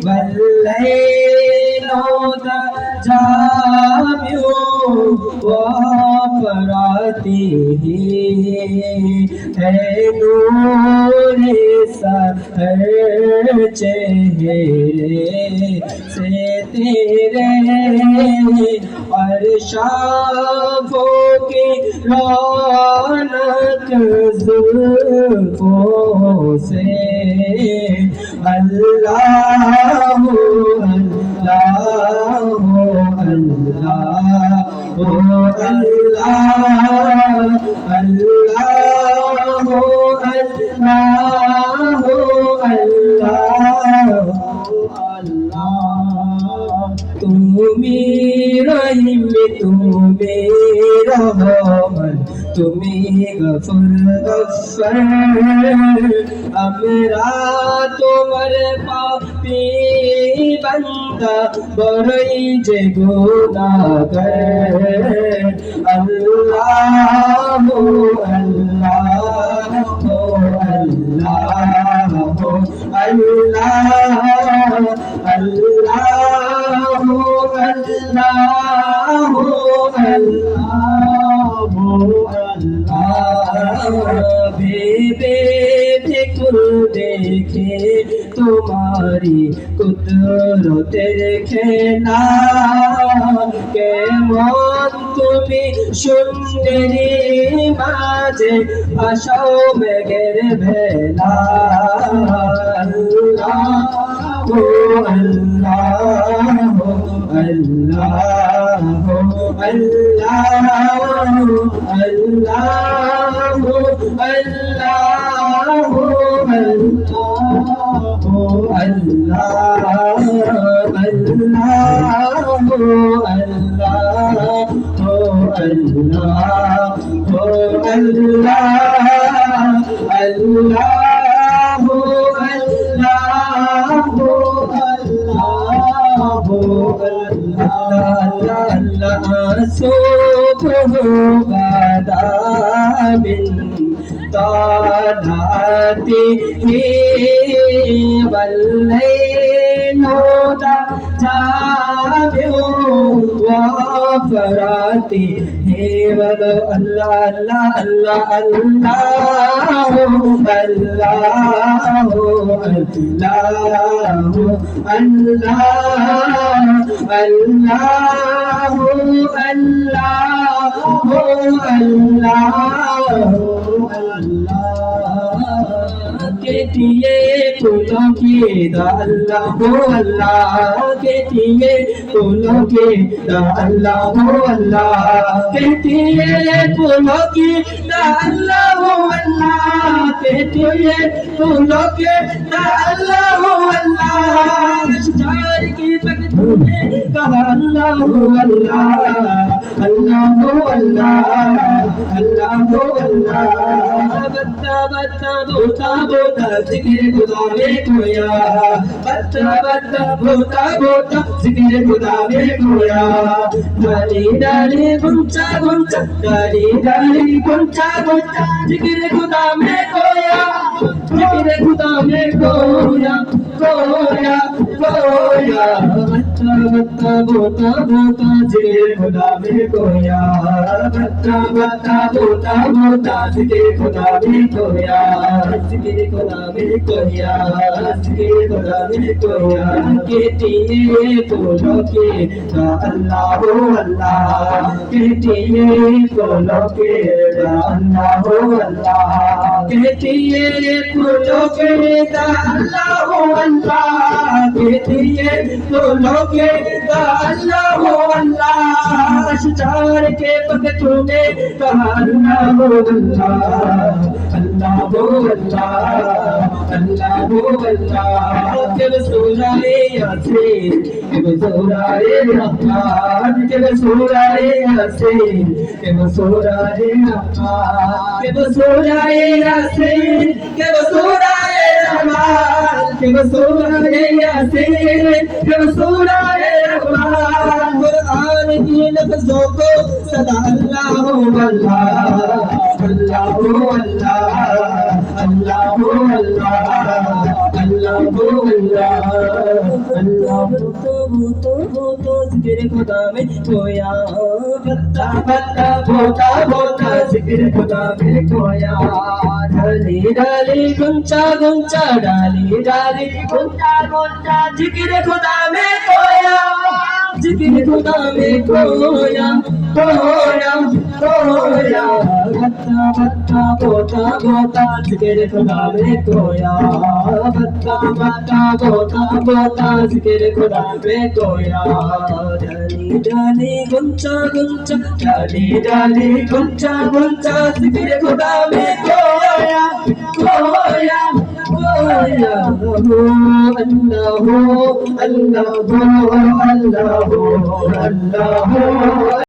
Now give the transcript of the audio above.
والليل جامع وفراته ہے نور سحر چہرے سے تیرے عرشافوں کی رونق زلفوں سے اللہ তুমি গফুর গফর আমরা তোমার পাপী বান্দা বড়ই যে গুনাহগার আল্লাহ আল্লাহ আল্লাহ আল্লাহ देखे तुम्हारी कुदरतेर खेला केमन तुमी सुंदरी माঝে आशाओ मेघेर भेला अल्लाह صبح غدا من طلعته والليل جامع وفراته الله الله الله केटिए फूलों की अल्लाह हो अल्लाह केटिए फूलों की अल्लाह हो अल्लाह केटिए फूलों की अल्लाह हो अल्लाह केटिए फूलों के अल्लाह हो अल्लाह शायर की तकदीर कहा अल्लाह हो अल्लाह अल्लाह हो अल्लाह अल्लाह हो अल्लाह बत्ता बत्ता बोता बोता जिक्र खुदा में खोया बत्ता बत्ता बोता बोता जिक्र खुदा में खोया डाली डाली गुंचा गुंचा डाली डाली गुंचा गुंचा जिक्र खुदा में खोया जिक्र खुदा में खोया खोया खोया बत्ता बत्ता बोता बोता जिक्र खुदा में खोया बत्ता बत्ता बोता बोता जिक्र खुदा में खोया जिक्र खुदा में खोया जिक्र खुदा में खोया केटिए फूलों के अल्लाह हो अल्लाह केटिए फूलों के अल्लाह हो अल्लाह केटिए फूलों के अल्लाह हो अल्लाह केटिए फूलों के अल्लाह हो अल्लाह, अशजार के पत्तों में कहा अल्लाह हो अल्लाह, अल्लाह हो अल्लाह, अल्लाह हो अल्लाह। जब सूराए यासीन, जब सूराए रहमान, जब सूराए यासीन, जब सूराए रहमान, जब सूराए यासीन, जब सूराए रहमान, जब सूराए यासीन, जब सूराए रहमान। कुरान की लफ्ज़ों को सदा अल्लाह हो अल्लाह, अल्लाह हो अल्लाह, अल्लाह हो अल्लाह, अल्लाह हो अल्लाह, अल्लाह तो जिक्र खुदा में खोया, बत्ता बत्ता बोता बोता जिक्र खुदा में खोया। डाली डाली गुंचा गुंचा डाली डाली गुंचा गुंचा जिक्र खुदा में खोया, जिक्र खुदा में खोया, खोया खोया। बत्ता बत्ता बोता बोता जिक्र खुदा में खोया, बत्ता बत्ता बोता बोता जिक्र खुदा में खोया। डाली डाली गुंचा गुंचा डाली डाली गुंचा गुंचा जिक्र खुदा में खोया, खोया खोया। अल्लाह हो अल्लाह हो अल्लाह हो अल्लाह हो।